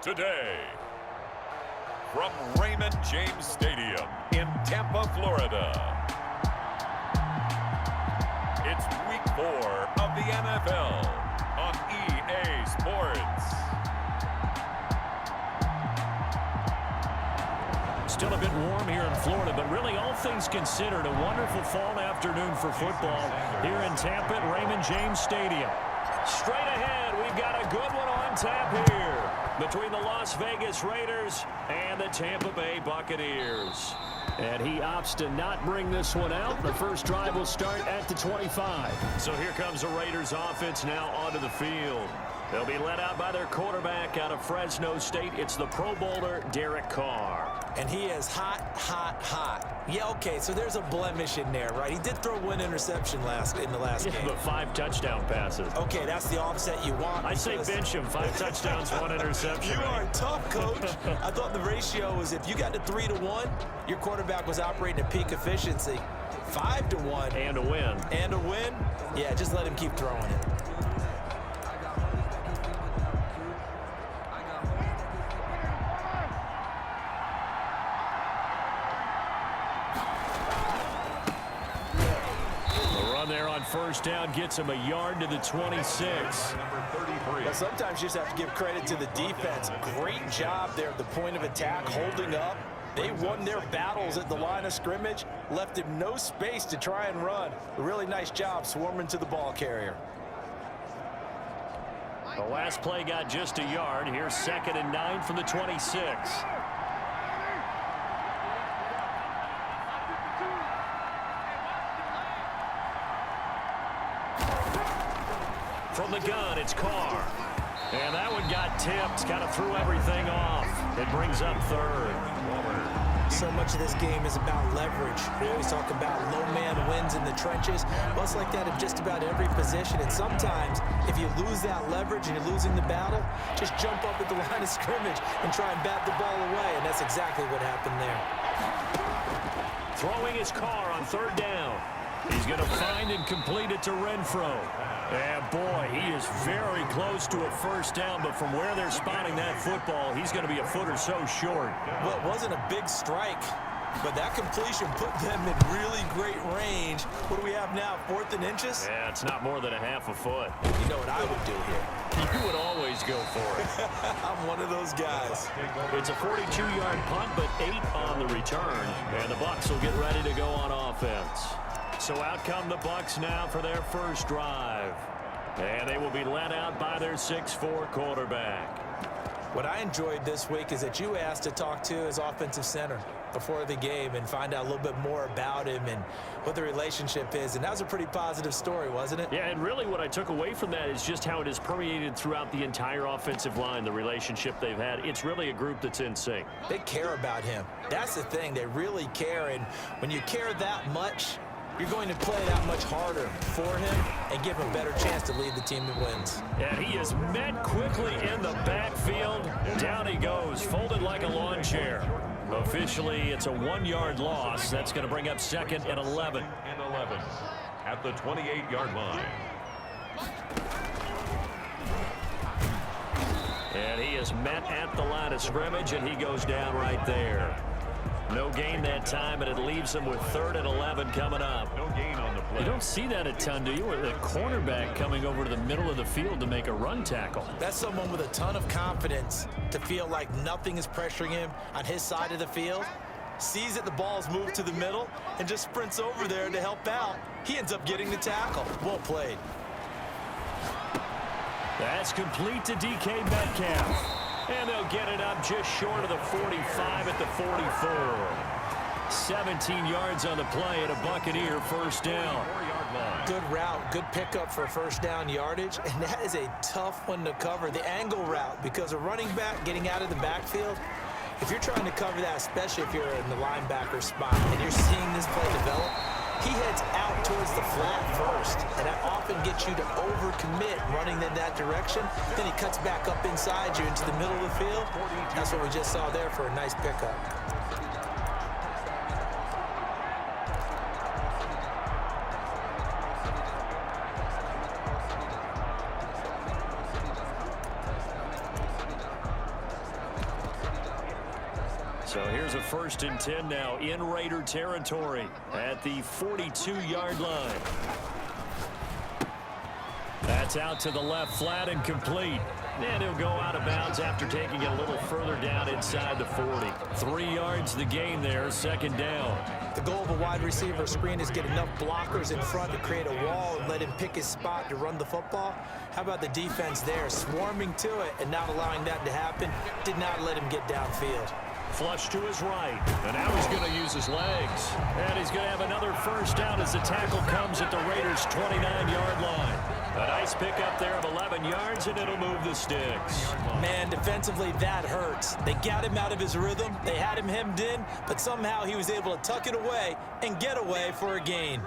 today. From Raymond James Stadium in Tampa, Florida, it's Week 4 of the NFL on EA Sports. Still a bit warm here in Florida, but really all things considered, a wonderful fall afternoon for football here in Tampa at Raymond James Stadium. Straight ahead, we've got a good one on tap here between the Las Vegas Raiders and the Tampa Bay Buccaneers. And he opts to not bring this one out. The first drive will start at the 25. So here comes the Raiders offense now onto the field. They'll be led out by their quarterback out of Fresno State. It's the Pro Bowler, Derek Carr. And he is hot, hot, hot. Yeah, okay, so there's a blemish in there, right? He did throw one interception in the last game. But 5 touchdown passes. Okay, that's the offset you want. I say bench him. 5 touchdowns, 1 interception. You are tough, Coach. I thought the ratio was if you got to 3-1, your quarterback was operating at peak efficiency. 5-1. And a win. And a win? Yeah, just let him keep throwing it. First down gets him a yard to the 26. Well, sometimes you just have to give credit to the defense. Great job there at the point of attack, holding up. They won their battles at the line of scrimmage, left him no space to try and run. A really nice job swarming to the ball carrier. The last play got just a yard. Here's 2nd and 9 from the 26. From the gun, it's Carr. And that one got tipped, kind of threw everything off. It brings up 3rd. So much of this game is about leverage. We always talk about low man wins in the trenches. Well, it's like that in just about every position. And sometimes, if you lose that leverage and you're losing the battle, just jump up at the line of scrimmage and try and bat the ball away. And that's exactly what happened there. Throwing his Carr on 3rd down. He's going to find and complete it to Renfro. And boy, he is very close to a first down, but from where they're spotting that football, he's going to be a foot or so short. Well, it wasn't a big strike, but that completion put them in really great range. What do we have now, 4th and inches? Yeah, it's not more than a half a foot. You know what I would do here? You would always go for it. I'm one of those guys. It's a 42-yard punt, but 8 on the return, and the Bucs will get ready to go on offense. So out come the Bucs now for their first drive. And they will be led out by their 6'4" quarterback. What I enjoyed this week is that you asked to talk to his offensive center before the game and find out a little bit more about him and what the relationship is. And that was a pretty positive story, wasn't it? Yeah, and really what I took away from that is just how it has permeated throughout the entire offensive line, the relationship they've had. It's really a group that's in sync. They care about him. That's the thing. They really care. And when you care that much, you're going to play that much harder for him and give him a better chance to lead the team that wins. And he is met quickly in the backfield. Down he goes, folded like a lawn chair. Officially, it's a 1-yard loss. That's going to bring up 2nd and 11. At the 28-yard line. And he is met at the line of scrimmage, and he goes down right there. No gain that time, and it leaves him with 3rd and 11 coming up. No gain on the play. You don't see that a ton, do you? With a cornerback coming over to the middle of the field to make a run tackle. That's someone with a ton of confidence to feel like nothing is pressuring him on his side of the field. Sees that the ball's moved to the middle and just sprints over there to help out. He ends up getting the tackle. Well played. That's complete to DK Metcalf. And they'll get it up just short of the 45 at the 44. 17 yards on the play and a Buccaneer first down. Good route, good pickup for first down yardage, and that is a tough one to cover. The angle route, because a running back getting out of the backfield, if you're trying to cover that, especially if you're in the linebacker spot and you're seeing this play develop, he heads out towards the flat first, and that often gets you to overcommit running in that direction. Then he cuts back up inside you into the middle of the field. That's what we just saw there for a nice pickup. So here's a 1st and 10 now in Raider territory at the 42-yard line. That's out to the left flat and complete. And he'll go out of bounds after taking it a little further down inside the 40. 3 yards the gain there, 2nd down. The goal of a wide receiver screen is get enough blockers in front to create a wall and let him pick his spot to run the football. How about the defense there, swarming to it and not allowing that to happen? Did not let him get downfield. Flush to his right, and now he's going to use his legs. And he's going to have another 1st down as the tackle comes at the Raiders' 29-yard line. A nice pickup there of 11 yards, and it'll move the sticks. Man, defensively, that hurts. They got him out of his rhythm. They had him hemmed in, but somehow he was able to tuck it away and get away for a gain.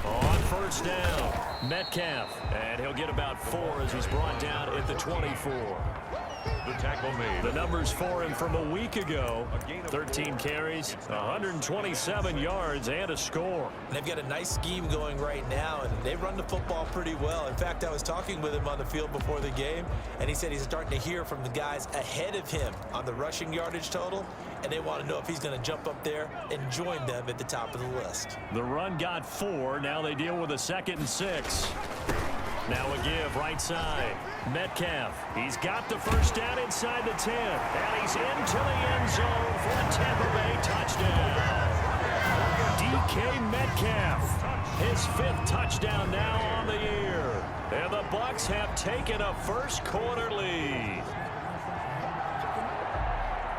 On 1st down, Metcalf, and he'll get about 4 as he's brought down at the 24. The tackle made. The numbers for him from a week ago: 13 carries, 127 yards, and a score. They've got a nice scheme going right now, and they run the football pretty well. In fact, I was talking with him on the field before the game, and he said he's starting to hear from the guys ahead of him on the rushing yardage total, and they want to know if he's going to jump up there and join them at the top of the list. The run got 4. Now they deal with a 2nd and 6. Now a give right side. Metcalf, he's got the 1st down inside the 10. And he's into the end zone for a Tampa Bay touchdown. DK Metcalf, his 5th touchdown now on the year. And the Bucs have taken a first-quarter lead.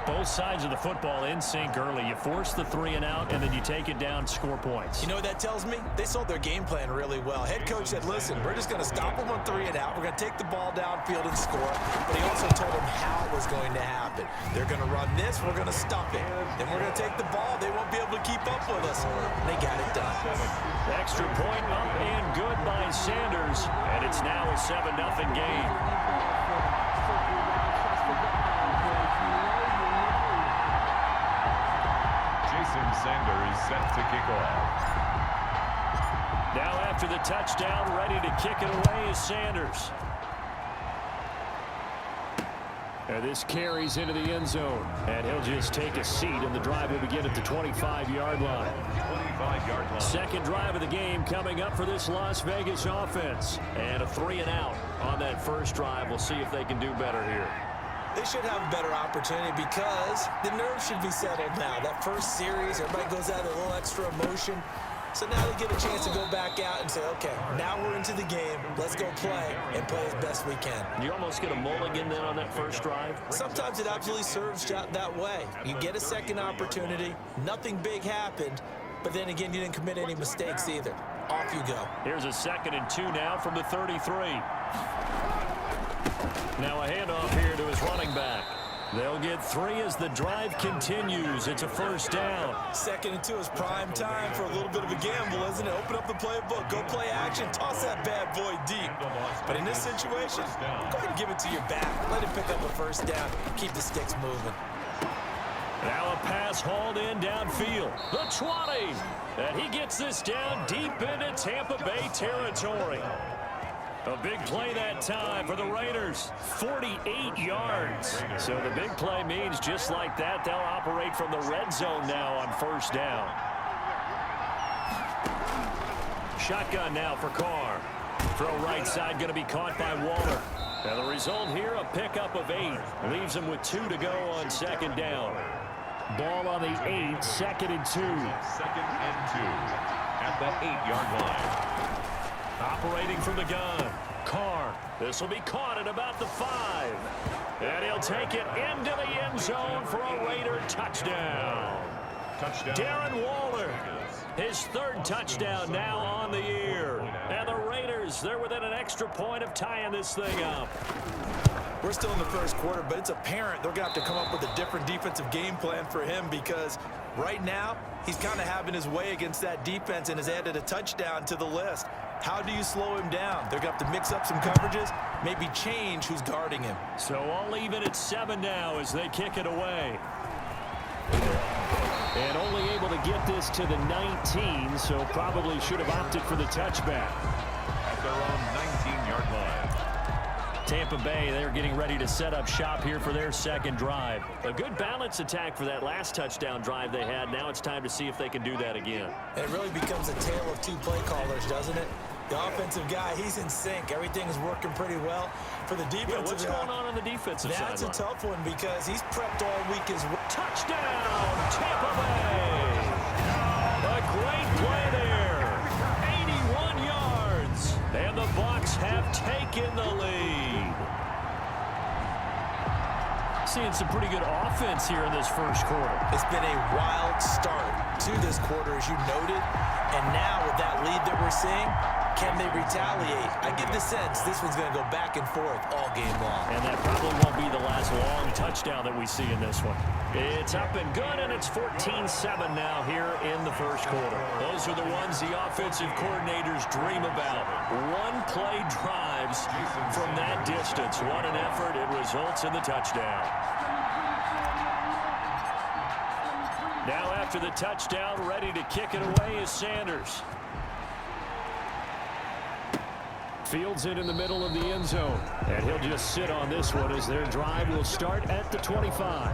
Both sides of the football in sync early. You force the 3 and out, and then you take it down, score points. You know what that tells me? They sold their game plan really well. Head coach said, listen, we're just going to stop them on 3 and out. We're going to take the ball downfield and score. But he also told them how it was going to happen. They're going to run this. We're going to stop it. Then we're going to take the ball. They won't be able to keep up with us. They got it done. Extra point up and good by Sanders. And it's now a 7-0 game. Sanders set to kick off. Now after the touchdown, ready to kick it away is Sanders. And this carries into the end zone. And he'll just take a seat, and the drive will begin at the 25-yard line. 25-yard line. 2nd drive of the game coming up for this Las Vegas offense. And a 3 and out on that 1st drive. We'll see if they can do better here. They should have a better opportunity because the nerves should be settled now. That first series, everybody goes out with a little extra emotion. So now they get a chance to go back out and say, okay, now we're into the game. Let's go play and play as best we can. You almost get a mulligan then on that 1st drive? Sometimes it absolutely serves that way. You get a 2nd opportunity. Nothing big happened. But then again, you didn't commit any mistakes either. Off you go. Here's a 2nd and 2 now from the 33. Now a handoff here to his running back. They'll get 3 as the drive continues. It's a 1st down. 2nd and 2 is prime time for a little bit of a gamble, isn't it? Open up the playbook, go play action, toss that bad boy deep. But in this situation, go ahead and give it to your back. Let him pick up a 1st down. Keep the sticks moving. Now a pass hauled in downfield. The 20. And he gets this down deep into Tampa Bay territory. A big play that time for the Raiders, 48 yards. So the big play means just like that, they'll operate from the red zone now on 1st down. Shotgun now for Carr. Throw right side going to be caught by Waller. And the result here, a pickup of 8. Leaves him with 2 to go on 2nd down. Ball on the 8, 2nd and 2. 2nd and 2 at the 8-yard line. Operating from the gun, Carr. This will be caught at about the 5. And he'll take it into the end zone for a Raider touchdown. Darren Waller, his 3rd touchdown now on the year. And the Raiders, they're within an extra point of tying this thing up. We're still in the 1st quarter, but it's apparent they're going to have to come up with a different defensive game plan for him because right now he's kind of having his way against that defense and has added a touchdown to the list. How do you slow him down? They're going to have to mix up some coverages, maybe change who's guarding him. So all even at 7 now as they kick it away. And only able to get this to the 19, so probably should have opted for the touchback. At their own 19-yard line. Tampa Bay, they're getting ready to set up shop here for their second drive. A good balance attack for that last touchdown drive they had. Now it's time to see if they can do that again. And it really becomes a tale of two play callers, doesn't it? The offensive guy, he's in sync. Everything's working pretty well. For the defensive Yeah, what's going on the defensive side? That's a tough one because he's prepped all week as well. Touchdown, Tampa Bay! A great play there. 81 yards. And the Bucs have taken the lead. Seeing some pretty good offense here in this first quarter. It's been a wild start to this quarter, as you noted. And now with that lead that we're seeing, can they retaliate? I get the sense this one's going to go back and forth all game long. And that probably won't be the last long touchdown that we see in this one. It's up and good, and it's 14-7 now here in the first quarter. Those are the ones the offensive coordinators dream about. One-play drives from that distance. What an effort. It results in the touchdown. Now after the touchdown, ready to kick it away is Sanders. Fields it in the middle of the end zone. And he'll just sit on this one as their drive will start at the 25.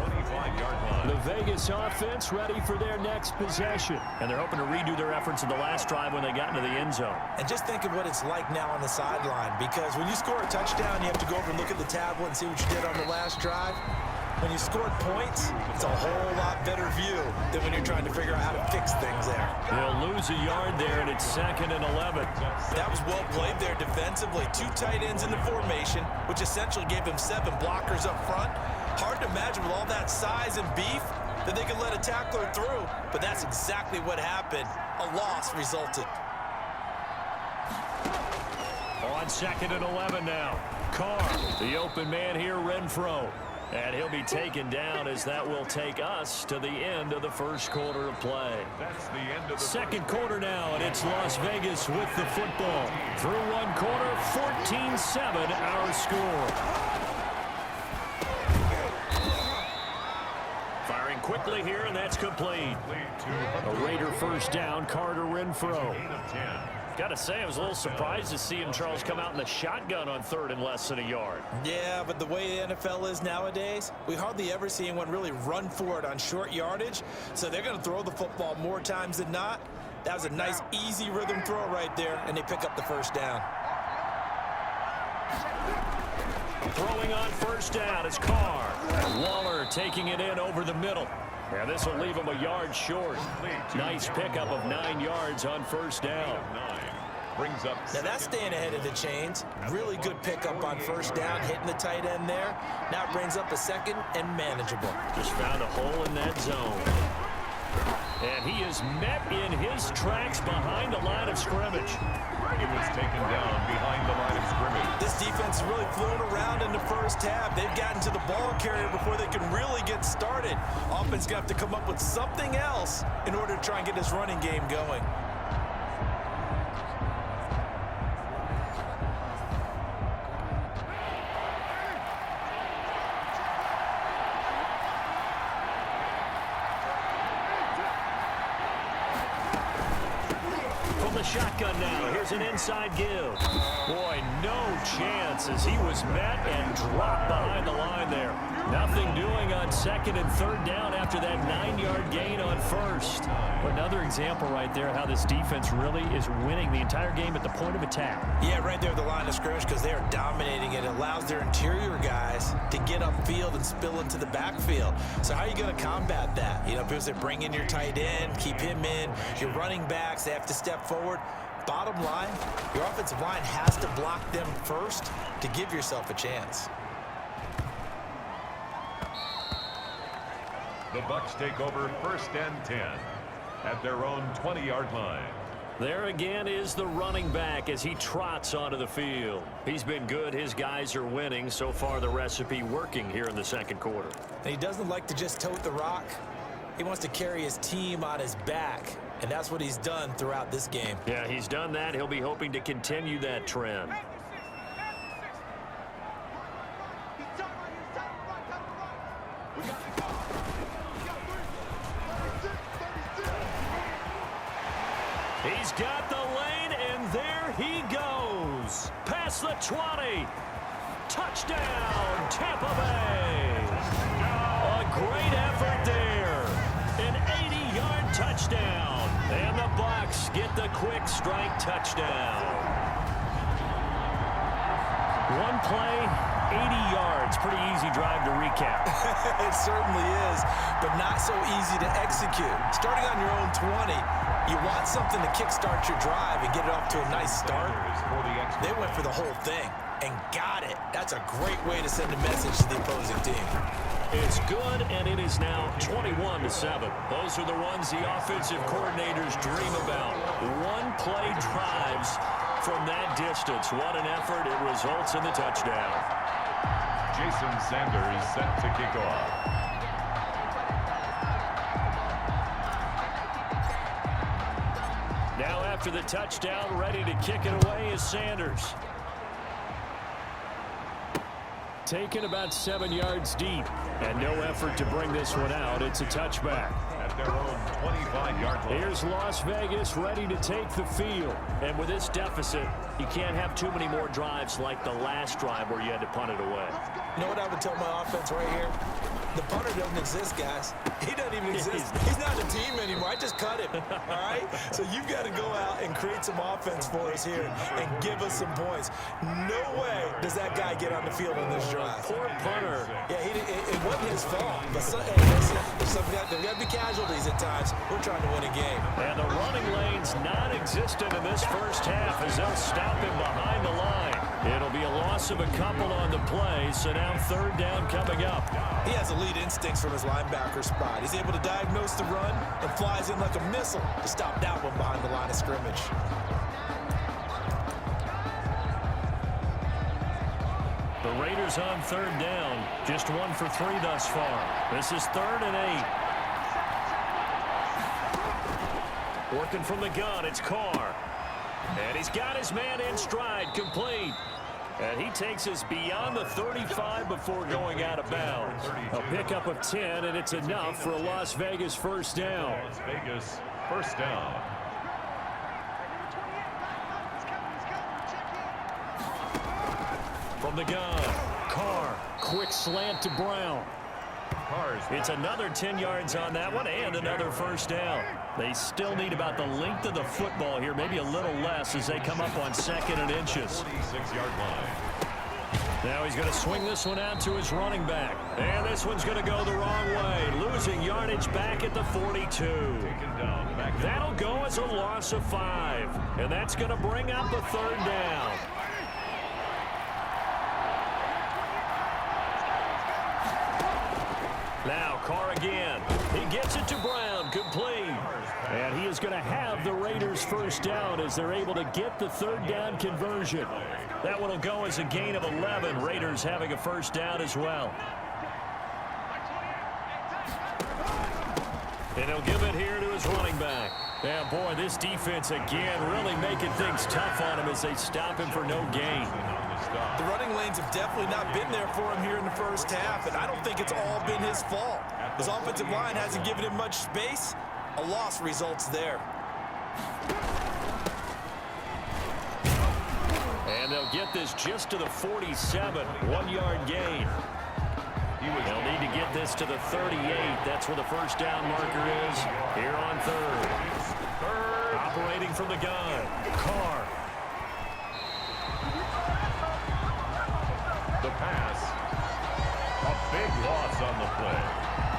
The Vegas offense ready for their next possession. And they're hoping to redo their efforts in the last drive when they got into the end zone. And just think of what it's like now on the sideline, because when you score a touchdown, you have to go over and look at the tablet and see what you did on the last drive. When you scored points, it's a whole lot better view than when you're trying to figure out how to fix things there. They'll lose a yard there, and it's 2nd and 11. That was well played there defensively. 2 tight ends in the formation, which essentially gave them 7 blockers up front. Hard to imagine with all that size and beef that they could let a tackler through, but that's exactly what happened. A loss resulted. On 2nd and 11 now. Carr, the open man here, Renfro. And he'll be taken down as that will take us to the end of the first quarter of play. That's the end of the second quarter now, and it's Las Vegas with the football. Through one quarter, 14-7 our score. Firing quickly here, and that's complete. A Raider first down, Carter Renfro. Got to say, I was a little surprised to see him, Charles, come out in the shotgun on 3rd and less than a yard. Yeah, but the way the NFL is nowadays, we hardly ever see anyone really run for it on short yardage. So they're going to throw the football more times than not. That was a nice, easy rhythm throw right there, and they pick up the first down. Throwing on first down is Carr. Waller taking it in over the middle. Yeah, this will leave him a yard short. Nice pickup of 9 yards on first down. Brings up. Now that's staying ahead of the chains. Really good pickup on first down, hitting the tight end there. Now it brings up a 2nd and manageable. Just found a hole in that zone. And he is met in his tracks behind the line of scrimmage. He was taken down behind the line of scrimmage. This defense is really flown around in the first half. They've gotten to the ball carrier before they can really get started. Offense going to have to come up with something else in order to try and get this running game going. Shotgun now. Here's an inside give. Boy, no chance as he was met and dropped behind the line there. Nothing doing on 2nd and 3rd down after that 9-yard gain on first. Another example right there how this defense really is winning the entire game at the point of attack. Yeah, right there at the line of scrimmage because they are dominating it. It allows their interior guys to get upfield and spill into the backfield. So how are you going to combat that? You know, because they bring in your tight end, keep him in. Your running backs, they have to step forward. Bottom line, your offensive line has to block them first to give yourself a chance. The Bucs take over 1st and 10 at their own 20-yard line. There again is the running back as he trots onto the field. He's been good. His guys are winning. So far, the recipe working here in the second quarter. And he doesn't like to just tote the rock. He wants to carry his team on his back, and that's what he's done throughout this game. Yeah, he's done that. He'll be hoping to continue that trend. He's got the lane, and there he goes. Past the 20. Touchdown, Tampa Bay. A great effort there. An 80-yard touchdown. And the Bucs get the quick strike touchdown. One play, 80 yards. Pretty easy drive to recap. It certainly is, but not so easy to execute. Starting on your own 20, you want something to kickstart your drive and get it off to a nice start. They went for the whole thing and got it. That's a great way to send a message to the opposing team. It's good, and it is now 21-7. Those are the ones the offensive coordinators dream about. One-play drives from that distance. What an effort. It results in the touchdown. Jason Sanders set to kick off. Now after the touchdown, ready to kick it away is Sanders. Taken about 7 yards deep, and no effort to bring this one out. It's a touchback. At their own 25-yard line. Here's Las Vegas ready to take the field. And with this deficit, you can't have too many more drives like the last drive where you had to punt it away. You know what I would tell my offense right here? The punter doesn't exist, guys. He doesn't even exist. He's not a team anymore. I just cut him, all right? So you've got to go out and create some offense for us here and give us some points. No way does that guy get on the field on this drive. Poor punter. Yeah, it wasn't his fault. But hey, listen, there's got to be casualties at times. We're trying to win a game. And the running lane's non-existent in this first half as they'll stop him behind the line. It'll be a loss of a couple on the play, so now third down coming up. He has elite instincts from his linebacker spot. He's able to diagnose the run and flies in like a missile to stop that one behind the line of scrimmage. The Raiders on third down. Just 1 for 3 thus far. This is 3rd and 8. Working from the gun, it's Carr. And he's got his man in stride, complete. And he takes us beyond the 35 before going out of bounds. A pickup of 10, and it's enough for a Las Vegas first down. Las Vegas first down. From the gun, Carr, quick slant to Brown. It's another 10 yards on that one and another first down. They still need about the length of the football here, maybe a little less as they come up on 2nd and inches. 46-yard line. Now he's going to swing this one out to his running back. And this one's going to go the wrong way, losing yardage back at the 42. That'll go as a loss of 5. And that's going to bring up a third down. Now Carr again. He gets it to Brown, complete. And he is going to have the Raiders first down as they're able to get the third down conversion. That one will go as a gain of 11. Raiders having a first down as well. And he'll give it here to his running back. Yeah, boy, this defense again really making things tough on him as they stop him for no gain. The running lanes have definitely not been there for him here in the first half, and I don't think it's all been his fault. His offensive line hasn't given him much space. A loss results there. And they'll get this just to the 47, 1-yard gain. They'll need to get this to the 38. That's where the first down marker is here on third. Operating from the gun, Carr. The pass. A big loss on the play.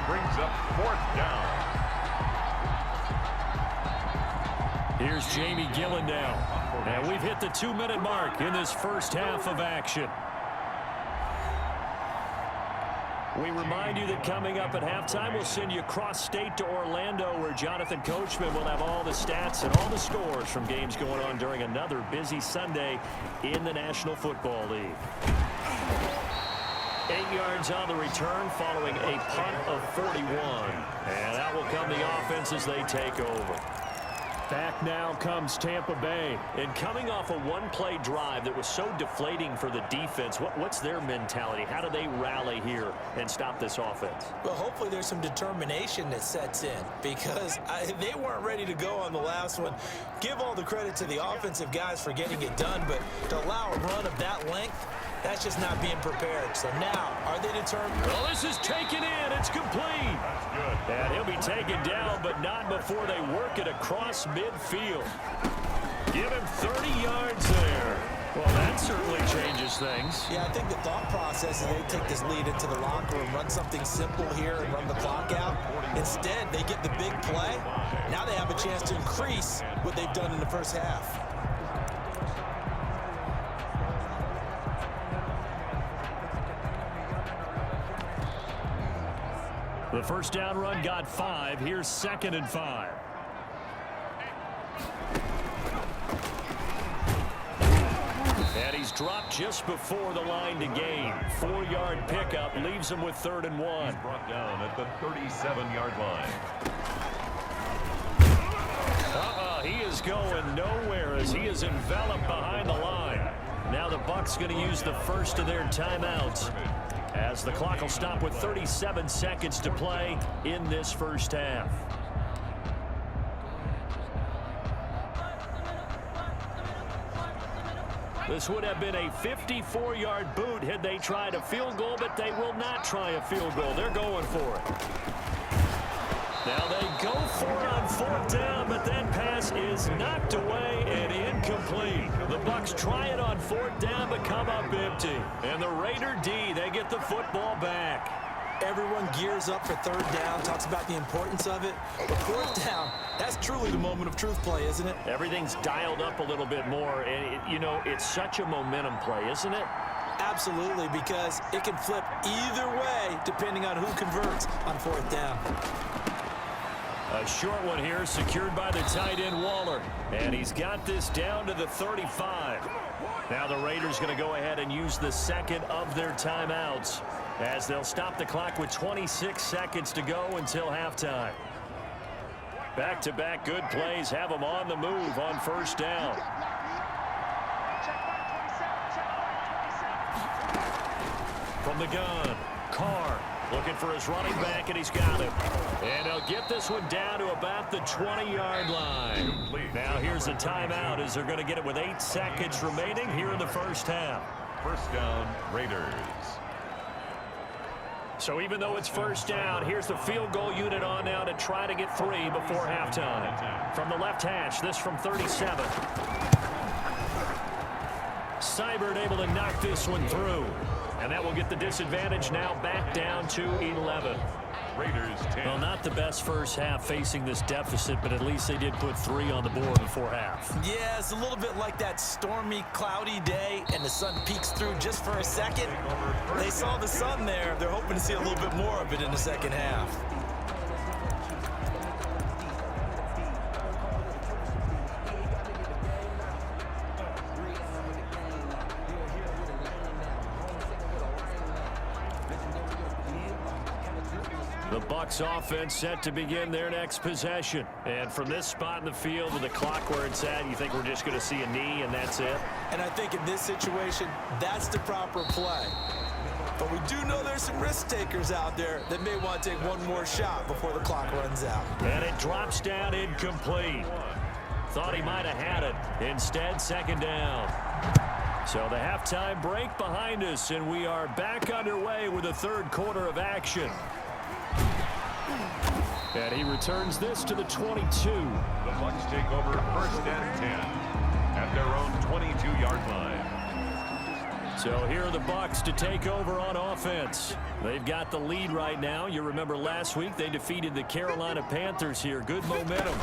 Brings up 4th down. Here's Jamie Gillen now. And we've hit the 2-minute mark in this first half of action. We remind you that coming up at halftime, we'll send you cross-state to Orlando, where Jonathan Coachman will have all the stats and all the scores from games going on during another busy Sunday in the National Football League. 8 yards on the return following a punt of 41. And out will come the offense as they take over. Back now comes Tampa Bay. And coming off a one-play drive that was so deflating for the defense, what's their mentality? How do they rally here and stop this offense? Well, hopefully there's some determination that sets in, because they weren't ready to go on the last one. Give all the credit to the offensive guys for getting it done, but to allow a run of that length, That's just not being prepared. So now, are they determined? Well, this is taken in. It's complete. And he'll be taken down, but not before they work it across midfield. Give him 30 yards there. Well, that certainly changes things. Yeah, I think the thought process is they take this lead into the locker room, run something simple here and run the clock out. Instead, they get the big play. Now they have a chance to increase what they've done in the first half. The first down run got 5. Here's 2nd and 5. And he's dropped just before the line to gain. 4-yard pickup leaves him with 3rd and 1. He's brought down at the 37-yard line. He is going nowhere as he is enveloped behind the line. Now the Bucs going to use the first of their timeouts, as the clock will stop with 37 seconds to play in this first half. This would have been a 54-yard boot had they tried a field goal, but they will not try a field goal. They're going for it. Now they go for it on 4th down, but that pass is knocked away and incomplete. The Bucs try it on 4th down, but come up empty. And the Raider D, they get the football back. Everyone gears up for 3rd down, talks about the importance of it. But 4th down, that's truly the moment of truth play, isn't it? Everything's dialed up a little bit more. And, it's such a momentum play, isn't it? Absolutely, because it can flip either way depending on who converts on 4th down. A short one here, secured by the tight end Waller. And he's got this down to the 35. Now the Raiders going to go ahead and use the 2nd of their timeouts, as they'll stop the clock with 26 seconds to go until halftime. Back-to-back good plays have them on the move on 1st down. From the gun, Carr looking for his running back, and he's got him. And he'll get this one down to about the 20-yard line. Now here's a timeout as they're going to get it with 8 seconds remaining here in the first half. First down, Raiders. So even though it's 1st down, here's the field goal unit on now to try to get 3 before halftime. From the left hash, this from 37. Seibert able to knock this one through. And that will get the disadvantage now back down to 11. Raiders 10. Well, not the best first half facing this deficit, but at least they did put 3 on the board before half. Yeah, it's a little bit like that stormy, cloudy day, and the sun peeks through just for a second. They saw the sun there. They're hoping to see a little bit more of it in the second half. The Bucs offense set to begin their next possession. And from this spot in the field with the clock where it's at, you think we're just going to see a knee and that's it? And I think in this situation, that's the proper play. But we do know there's some risk takers out there that may want to take one more shot before the clock runs out. And it drops down incomplete. Thought he might have had it. Instead, 2nd down. So the halftime break behind us, and we are back underway with the 3rd quarter of action. And he returns this to the 22. The Bucs take over 1st and 10 at their own 22-yard line. So here are the Bucs to take over on offense. They've got the lead right now. You remember last week they defeated the Carolina Panthers here. Good momentum.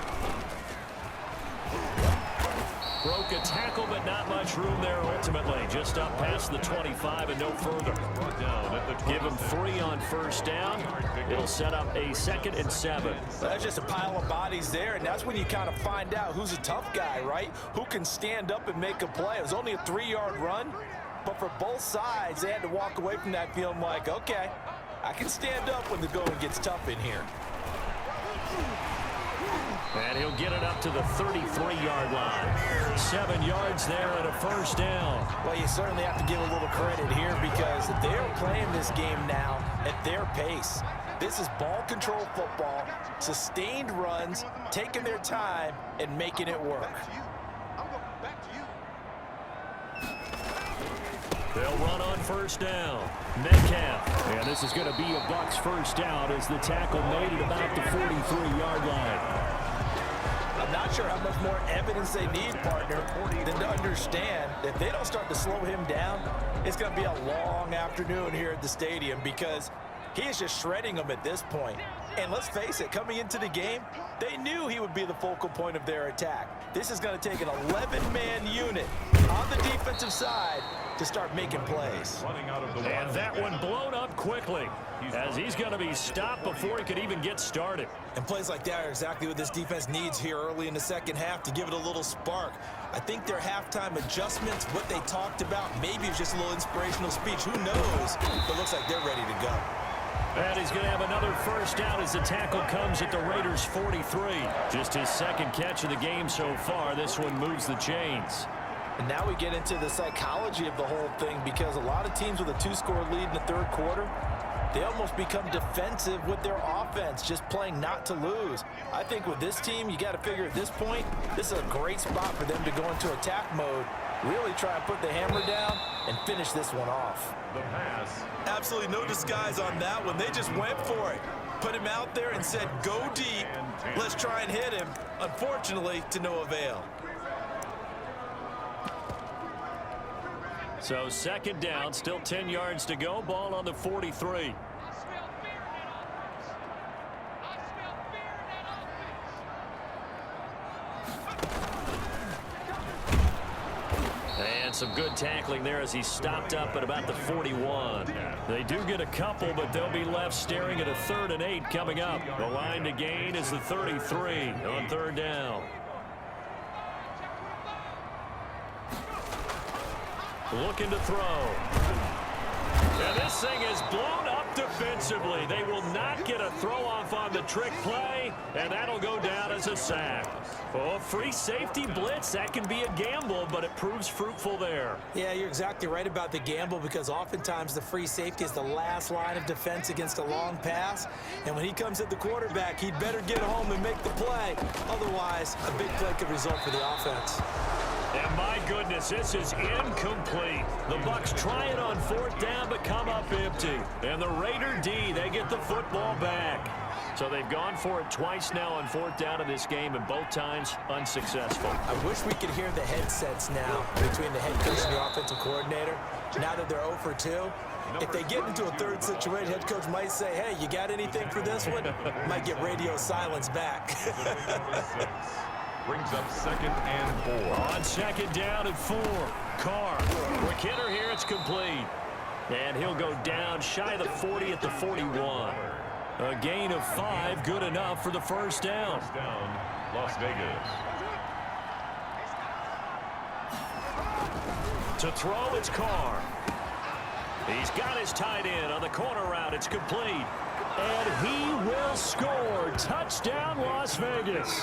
Broke a tackle, but not much room there ultimately. Just up past the 25 and no further. Give him 3 on 1st down. It'll set up a 2nd and 7. That's just a pile of bodies there, and that's when you kind of find out who's a tough guy, right? Who can stand up and make a play. It was only a 3-yard run, but for both sides, they had to walk away from that feeling like, okay, I can stand up when the going gets tough in here. And he'll get it up to the 33-yard line. 7 yards there and a 1st down. Well, you certainly have to give a little credit here because they're playing this game now at their pace. This is ball control football, sustained runs, taking their time, and making it work. They'll run on first down. Metcalf. And this is going to be a Bucs first down as the tackle made at about the 43-yard line. I'm not sure how much more evidence they need, partner, than to understand that if they don't start to slow him down, it's going to be a long afternoon here at the stadium because he is just shredding them at this point. And let's face it, coming into the game, they knew he would be the focal point of their attack. This is going to take an 11-man unit on the defensive side to start making plays. And that one blown up quickly as he's going to be stopped before he could even get started. And plays like that are exactly what this defense needs here early in the second half to give it a little spark. I think their halftime adjustments, what they talked about, maybe it's just a little inspirational speech. Who knows? But it looks like they're ready to go. And he's going to have another first down as the tackle comes at the Raiders' 43. Just his second catch of the game so far. This one moves the chains. And now we get into the psychology of the whole thing because a lot of teams with a 2-score lead in the third quarter, they almost become defensive with their offense, just playing not to lose. I think with this team, you got to figure at this point, this is a great spot for them to go into attack mode, really try and put the hammer down and finish this one off. The pass. Absolutely no disguise on that one. They just went for it. Put him out there and said, go deep. Let's try and hit him. Unfortunately, to no avail. So second down, still 10 yards to go. Ball on the 43. And some good tackling there as he stopped up at about the 41. They do get a couple, but they'll be left staring at a 3rd and 8 coming up. The line to gain is the 33 on third down. Looking to throw. And this thing is blown up defensively. They will not get a throw off on the trick play, and that'll go down as a sack. Oh, free safety blitz, that can be a gamble, but it proves fruitful there. Yeah, you're exactly right about the gamble because oftentimes the free safety is the last line of defense against a long pass. And when he comes at the quarterback, he'd better get home and make the play. Otherwise, a big play could result for the offense. And my goodness, this is incomplete. The Bucs try it on 4th down, but come up empty. And the Raider D, they get the football back. So they've gone for it twice now on 4th down in this game, and both times unsuccessful. I wish we could hear the headsets now between the head coach and the offensive coordinator. Now that they're 0 for 2, if they get into a third situation, head coach might say, hey, you got anything for this one? Might get radio silence back. Brings up 2nd and 4. On 2nd down and 4. Carr. Quick hitter here, it's complete. And he'll go down shy of the 40 at the 41. A gain of 5, good enough for the first down. First down, Las Vegas. To throw, it's Carr. He's got his tight end on the corner route. It's complete. And he will score. Touchdown, Las Vegas.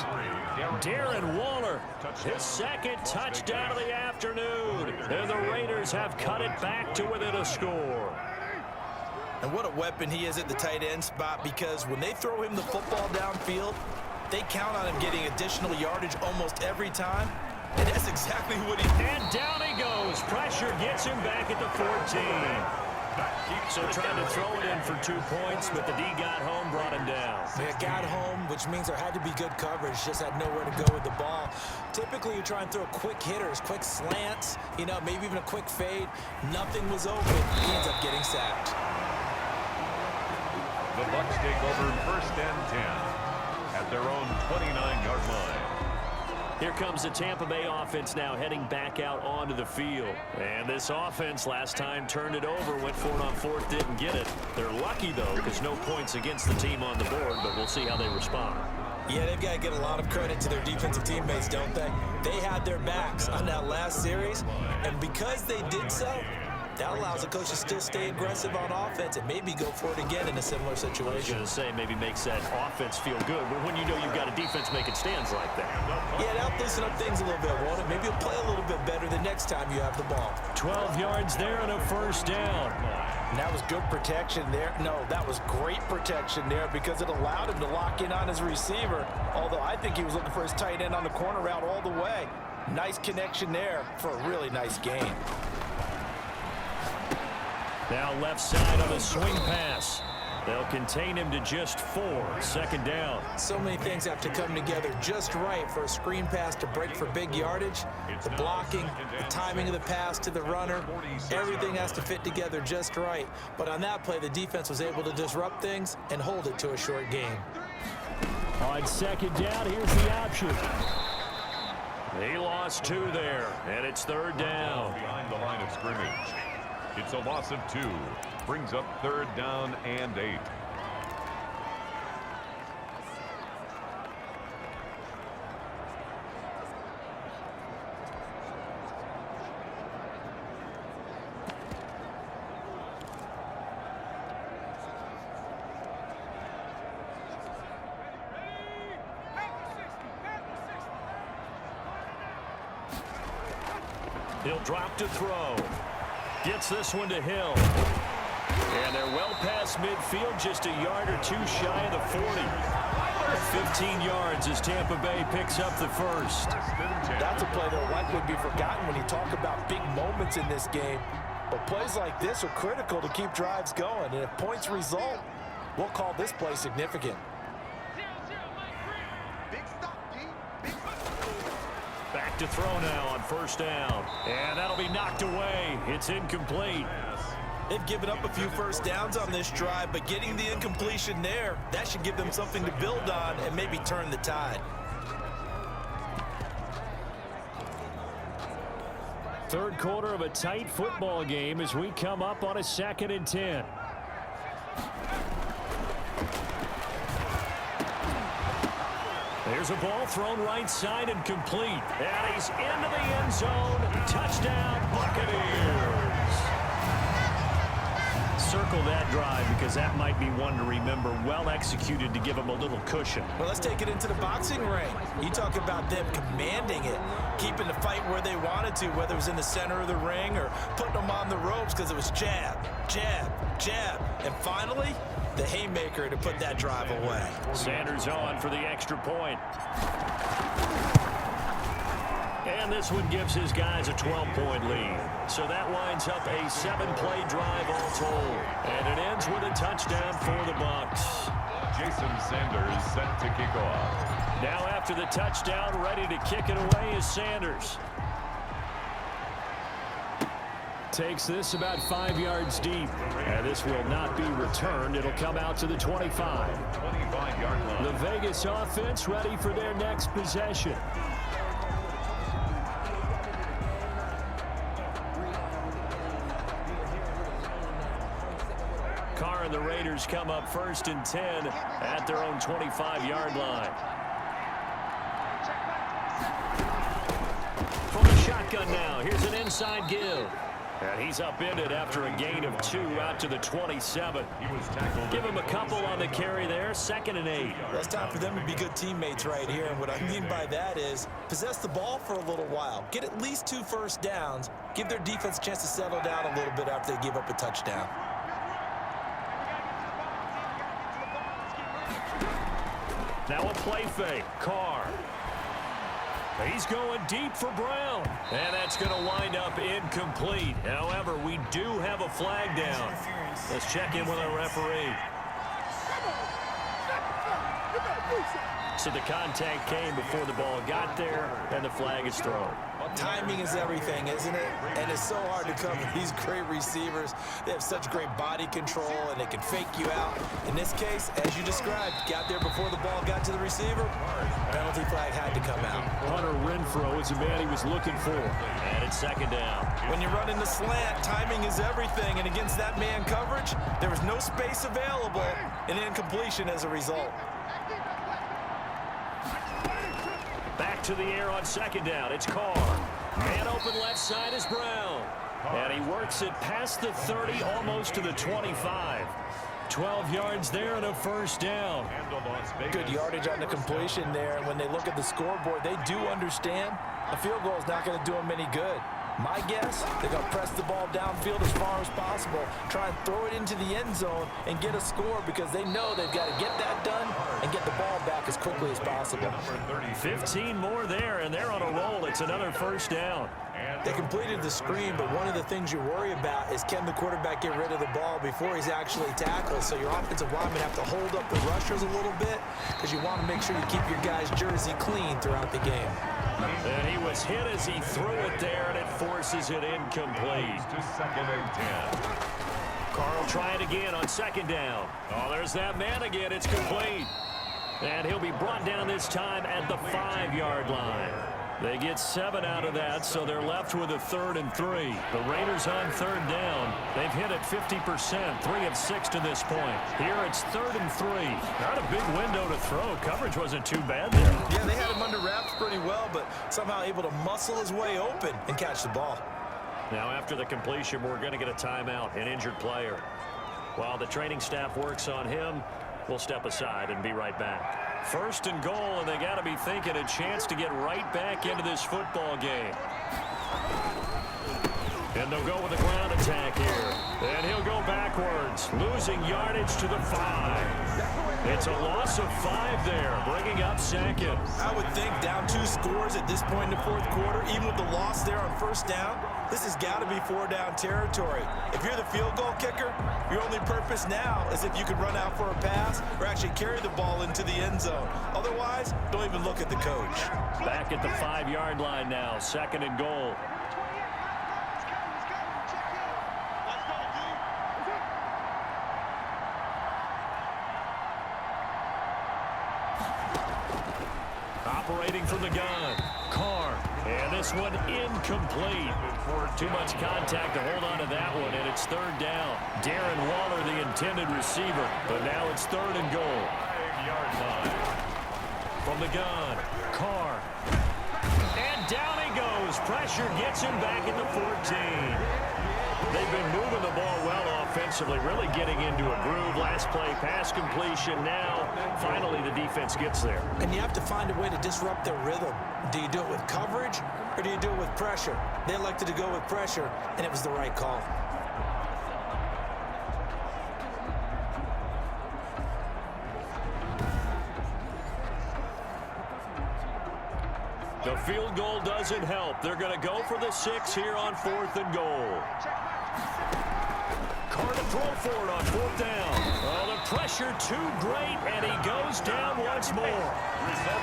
Darren Waller, his second touchdown of the afternoon. And the Raiders have cut it back to within a score. And what a weapon he is at the tight end spot because when they throw him the football downfield, they count on him getting additional yardage almost every time. And that's exactly what he did. And down he goes. Pressure gets him back at the 14. So trying to throw it in for 2 points, but the D got home, brought him down. They got home, which means there had to be good coverage. Just had nowhere to go with the ball. Typically, you try and throw quick hitters, quick slants, you know, maybe even a quick fade. Nothing was open. He ends up getting sacked. The Bucs take over 1st and 10 at their own 29-yard line. Here comes the Tampa Bay offense now heading back out onto the field. And this offense last time turned it over, went for it on 4th, didn't get it. They're lucky, though, because no points against the team on the board, but we'll see how they respond. Yeah, they've got to get a lot of credit to their defensive teammates, don't they? They had their backs on that last series, and because they did so, that allows the coach to still stay aggressive on offense and maybe go for it again in a similar I was situation. going to say maybe makes that offense feel good, but when you know you've got a defense making stands like that. Yeah, that'll loosen up things a little bit, won't it? Maybe you'll play a little bit better the next time you have the ball. 12 yards there and a first down. And that was good protection there. No, that was great protection there because it allowed him to lock in on his receiver, although I think he was looking for his tight end on the corner route all the way. Nice connection there for a really nice gain. Now left side on the swing pass. They'll contain him to just 4. 2nd down. So many things have to come together just right for a screen pass to break for big yardage. The blocking, the timing of the pass to the runner, everything has to fit together just right. But on that play, the defense was able to disrupt things and hold it to a short game. On 2nd down, here's the option. He lost 2 there, and it's 3rd down. Behind the line of scrimmage. It's a loss of 2. Brings up 3rd down and 8. He'll drop to throw. Gets this one to Hill. And they're well past midfield, just a yard or 2 shy of the 40. 15 yards as Tampa Bay picks up the first. That's a play that'll likely be forgotten when you talk about big moments in this game. But plays like this are critical to keep drives going. And if points result, we'll call this play significant. Back to throw now on 1st down. And that'll be knocked away. It's incomplete. They've given up a few first downs on this drive, but getting the incompletion there, that should give them something to build on and maybe turn the tide. 3rd quarter of a tight football game as we come up on a 2nd and 10. There's a ball thrown right side and complete. And he's into the end zone. Touchdown, Buccaneers. Circle that drive because that might be one to remember. Well executed to give him a little cushion. Well, let's take it into the boxing ring. You talk about them commanding it, keeping the fight where they wanted to, whether it was in the center of the ring or putting them on the ropes because it was jab, jab, jab. And finally, the haymaker to put that drive away. Sanders on for the extra point. And this one gives his guys a 12-point lead. So that winds up a 7-play drive all told. And it ends with a touchdown for the Bucs. Jason Sanders set to kick off. Now after the touchdown, ready to kick it away is Sanders. Takes this about 5 yards deep. And this will not be returned. It'll come out to the 25. 25-yard line. The Vegas offense ready for their next possession. Carr and the Raiders come up 1st and 10 at their own 25-yard line. From the shotgun now, here's an inside give. And he's upended after a gain of 2 out to the 27. He was tackled. Give him a couple on the carry there, 2nd and 8. Well, it's time for them to be good teammates right here. And what I mean by that is possess the ball for a little while. Get at least 2 first downs. Give their defense a chance to settle down a little bit after they give up a touchdown. Now a play fake. Carr. He's going deep for Brown. And that's going to wind up incomplete. However, we do have a flag down. Let's check in with our referee. So the contact came before the ball got there, and the flag is thrown. Timing is everything, isn't it? And it's so hard to cover these great receivers. They have such great body control, and they can fake you out. In this case, as you described, got there before the ball got to the receiver. Penalty flag had to come out. Hunter Renfrow is the man he was looking for. And it's 2nd down. When you're running the slant, timing is everything. And against that man coverage, there was no space available, and incompletion as a result. Back to the air on 2nd down. It's Carr. Man open left side is Brown. And he works it past the 30, almost to the 25. 12 yards there and a 1st down. Good yardage on the completion there. And when they look at the scoreboard, they do understand a field goal is not going to do them any good. My guess, they're going to press the ball downfield as far as possible, try and throw it into the end zone and get a score because they know they've got to get that done and get the ball back as quickly as possible. 15 more there, and they're on a roll. It's another first down. They completed the screen, but one of the things you worry about is can the quarterback get rid of the ball before he's actually tackled? So your offensive linemen have to hold up the rushers a little bit because you want to make sure you keep your guy's jersey clean throughout the game. And he was hit as he threw it there, and it forces it incomplete. To second and 10. Carr will try it again on second down. Oh, there's that man again. It's complete. And he'll be brought down this time at the 5-yard line. They get 7 out of that, so they're left with a 3rd and 3. The Raiders on 3rd down. They've hit it 50%, 3 of 6 to this point. Here it's 3rd and 3. Not a big window to throw. Coverage wasn't too bad there. Yeah, they had him under wraps pretty well, but somehow able to muscle his way open and catch the ball. Now after the completion, we're going to get a timeout, an injured player. While the training staff works on him, we'll step aside and be right back. 1st and goal, and they got to be thinking a chance to get right back into this football game. And they'll go with a ground attack here. And he'll go backwards, losing yardage to the 5. It's a loss of 5 there, bringing up 2nd. I would think down 2 scores at this point in the 4th quarter, even with the loss there on 1st down, this has got to be 4-down territory. If you're the field goal kicker, your only purpose now is if you can run out for a pass or actually carry the ball into the end zone. Otherwise, don't even look at the coach. Back at the 5-yard line now, 2nd and goal. Operating from the gun, Carr, and this one incomplete. Too much contact to hold on to that one, and it's 3rd down. Darren Waller, the intended receiver, but now it's 3rd and goal. 5-yard line. From the gun, Carr, and down he goes. Pressure gets him back at the 14. They've been moving the ball well offensively, really getting into a groove. Last play, pass completion. Now, finally, the defense gets there. And you have to find a way to disrupt their rhythm. Do you do it with coverage or do you do it with pressure? They elected to go with pressure, and it was the right call. The field goal doesn't help. They're going to go for the 6 here on 4th and goal. Carr to throw for it on 4th down. Oh, the pressure too great, and he goes down once more.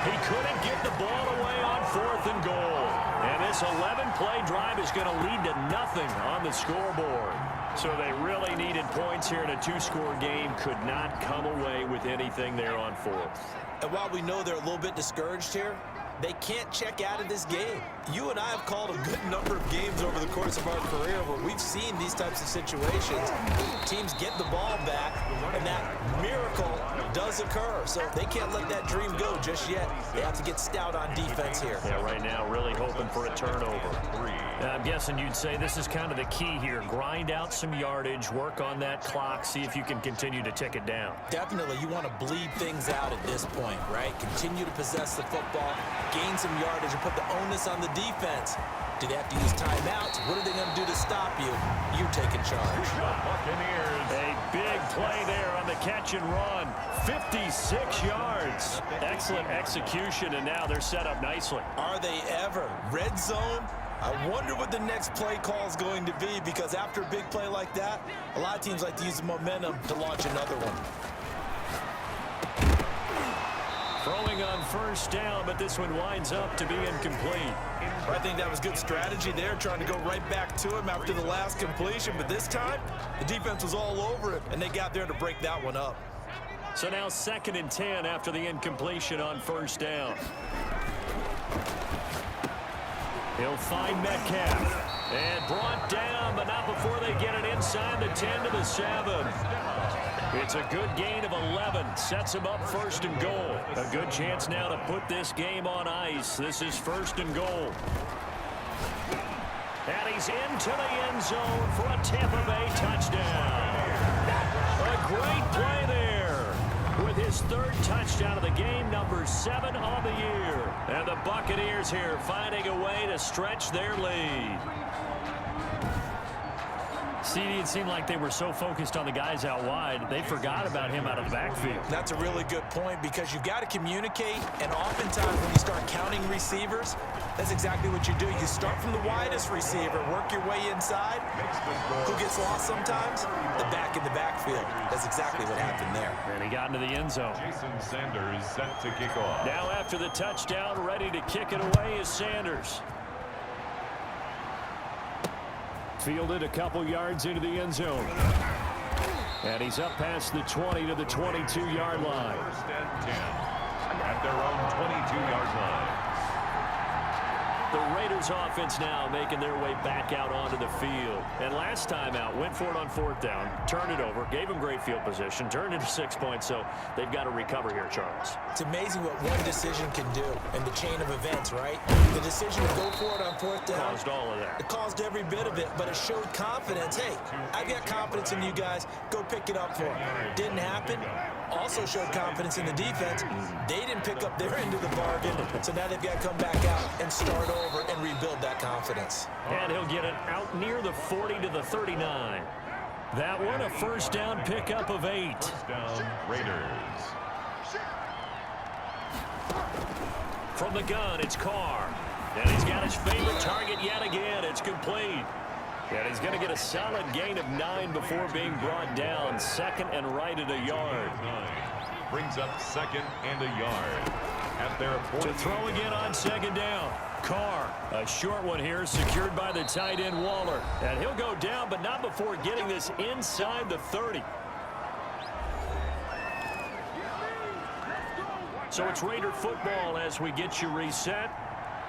He couldn't get the ball away on 4th and goal. And this 11-play drive is going to lead to nothing on the scoreboard. So they really needed points here in a 2-score game. Could not come away with anything there on 4th. And while we know they're a little bit discouraged here, they can't check out of this game. You and I have called a good number of games over the course of our career where we've seen these types of situations. Teams get the ball back, and that miracle does occur. So they can't let that dream go just yet. They have to get stout on defense here. Yeah, right now really hoping for a turnover. I'm guessing you'd say this is kind of the key here. Grind out some yardage, work on that clock, see if you can continue to tick it down. Definitely, you want to bleed things out at this point, right? Continue to possess the football, gain some yardage, and put the onus on the defense. Do they have to use timeouts? What are they going to do to stop you? You're taking charge. Buccaneers. A big play there on the catch and run. 56 yards. Excellent execution, and now they're set up nicely. Are they ever? Red zone? I wonder what the next play call is going to be, because after a big play like that, a lot of teams like to use the momentum to launch another one. Throwing on 1st down, but this one winds up to be incomplete. I think that was good strategy there, trying to go right back to him after the last completion. But this time, the defense was all over it, and they got there to break that one up. So now 2nd and 10 after the incompletion on 1st down. He'll find Metcalf. And brought down, but not before they get it inside the 10 to the 7. It's a good gain of 11. Sets him up 1st and goal. A good chance now to put this game on ice. This is 1st and goal. And he's into the end zone for a Tampa Bay touchdown. A great play there with his 3rd touchdown of the game, number 7 on the year. And the Buccaneers here finding a way to stretch their lead. CD, it seemed like they were so focused on the guys out wide, they forgot about him out of the backfield. That's a really good point because you've got to communicate, and oftentimes when you start counting receivers, that's exactly what you do. You start from the widest receiver, work your way inside. Who gets lost sometimes? The back in the backfield. That's exactly what happened there. And he got into the end zone. Jason Sanders set to kick off. Now after the touchdown, ready to kick it away is Sanders. Fielded a couple yards into the end zone. And he's up past the 20 to the 22-yard line. First and 10 at their own 22-yard line. The Raiders offense now making their way back out onto the field. And last time out, went for it on fourth down, turned it over, gave them great field position, turned into 6 points, so they've got to recover here, Charles. It's amazing what one decision can do in the chain of events, right? The decision to go for it on fourth down. Caused all of that. It caused every bit of it, but it showed confidence. Hey, I've got confidence in you guys. Go pick it up for them. Didn't happen. Also showed confidence in the defense. They didn't pick up their end of the bargain, so now they've got to come back out and start over and rebuild that confidence. And he'll get it out near the 40 to the 39. That one a first down pickup of 8. First down, Raiders. From the gun, it's Carr. And he's got his favorite target yet again. It's complete. And he's going to get a solid gain of 9 before being brought down. Second and right at a yard. 9 brings up second and a yard at their 40. To throw again on second down. Carr, a short one here, secured by the tight end Waller. And he'll go down, but not before getting this inside the 30. So it's Raider football as we get you reset.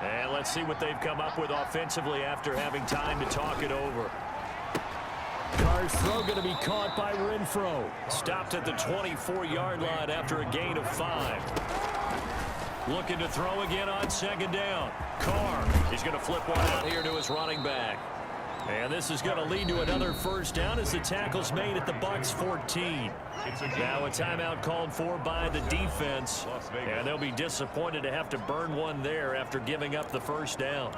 And let's see what they've come up with offensively after having time to talk it over. Carr's throw going to be caught by Renfro. Stopped at the 24-yard line after a gain of 5. Looking to throw again on second down. Carr is going to flip one out here to his running back. And this is going to lead to another first down as the tackle's made at the Bucs 14. Now a timeout called for by the defense. And they'll be disappointed to have to burn one there after giving up the first down.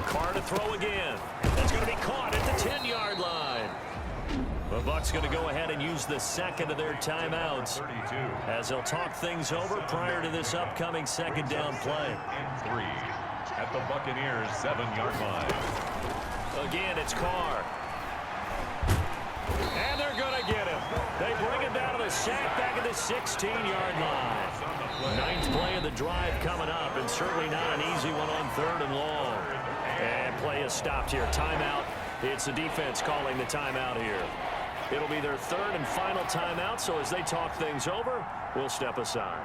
Carr to throw again. That's going to be caught at the 10-yard line. The Bucs going to go ahead and use the second of their timeouts 32. as they'll talk things over prior to this upcoming second down play. And 3 at the Buccaneers' 7-yard line. Again, it's Carr. And they're going to get him. They bring him down to the sack back at the 16-yard line. Ninth play of the drive coming up, and certainly not an easy one on third and long. And play is stopped here. Timeout. It's the defense calling the timeout here. It'll be their third and final timeout, so as they talk things over, we'll step aside.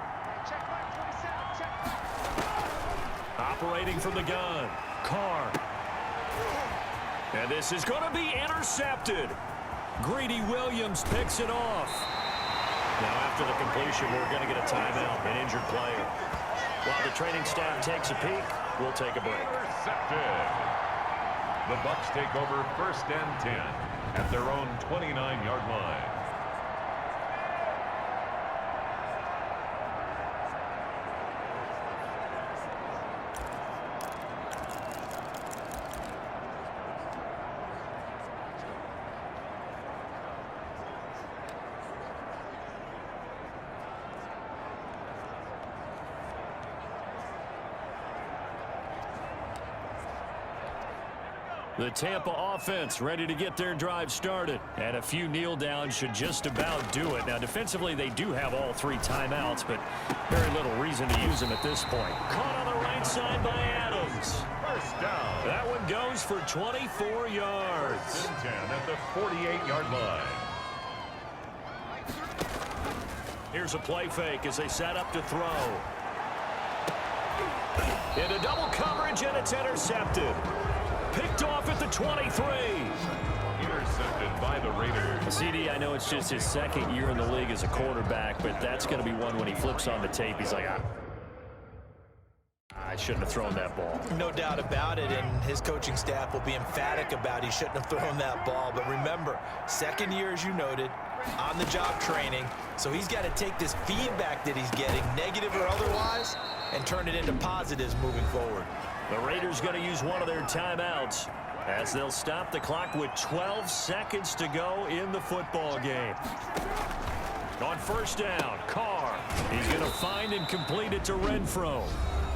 Operating from the gun, Carr. And this is going to be intercepted. Greedy Williams picks it off. Now after the completion, we're going to get a timeout, an injured player. While the training staff takes a peek, we'll take a break. Intercepted. The Bucs take over first and 10 at their own 29-yard line. The Tampa offense ready to get their drive started. And a few kneel downs should just about do it. Now, defensively, they do have all 3 timeouts, but very little reason to use them at this point. Caught on the right side by Adams. First down. That one goes for 24 yards. First and 10 at the 48-yard line. Here's a play fake as they set up to throw. Into double coverage, and it's intercepted. Picked off at the 23. Intercepted by the Raiders. CD, I know it's just his second year in the league as a quarterback, but that's going to be one when he flips on the tape. He's like, I shouldn't have thrown that ball. No doubt about it, and his coaching staff will be emphatic about he shouldn't have thrown that ball. But remember, second year, as you noted, on-the-job training, so he's got to take this feedback that he's getting, negative or otherwise, and turn it into positives moving forward. The Raiders going to use one of their timeouts as they'll stop the clock with 12 seconds to go in the football game. On first down, Carr. He's going to find and complete it to Renfro.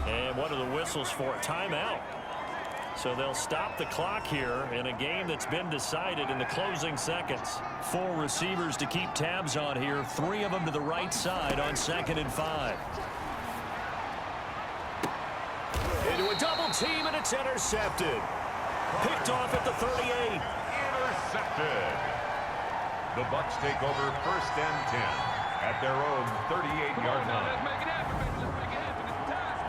And what are the whistles for? Timeout. So they'll stop the clock here in a game that's been decided in the closing seconds. 4 receivers to keep tabs on here. 3 of them to the right side on 2nd and 5. Into a double team, and it's intercepted. Picked off at the 38. Intercepted. The Bucs take over 1st and 10 at their own 38-yard line. Let's make it happen. Let's make it happen. It's time.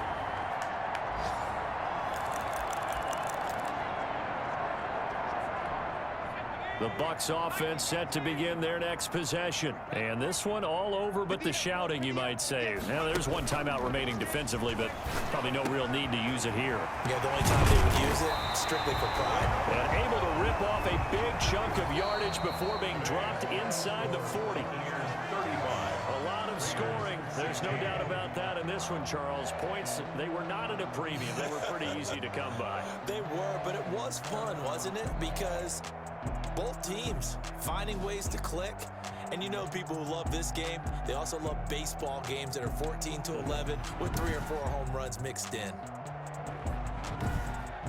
The Bucs offense set to begin their next possession. And this one all over but the shouting, you might say. Now, there's one timeout remaining defensively, but probably no real need to use it here. Yeah, the only time they would use it, strictly for pride. And able to rip off a big chunk of yardage before being dropped inside the 40. 35. A lot of scoring. There's no doubt about that in this one, Charles. Points, they were not at a premium. They were pretty easy to come by. They were, but it was fun, wasn't it? Because both teams finding ways to click. And you know people who love this game, they also love baseball games that are 14-11 with 3 or 4 home runs mixed in.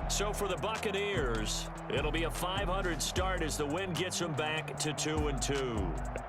So for the Buccaneers, it'll be a .500 start as the win gets them back to 2-2.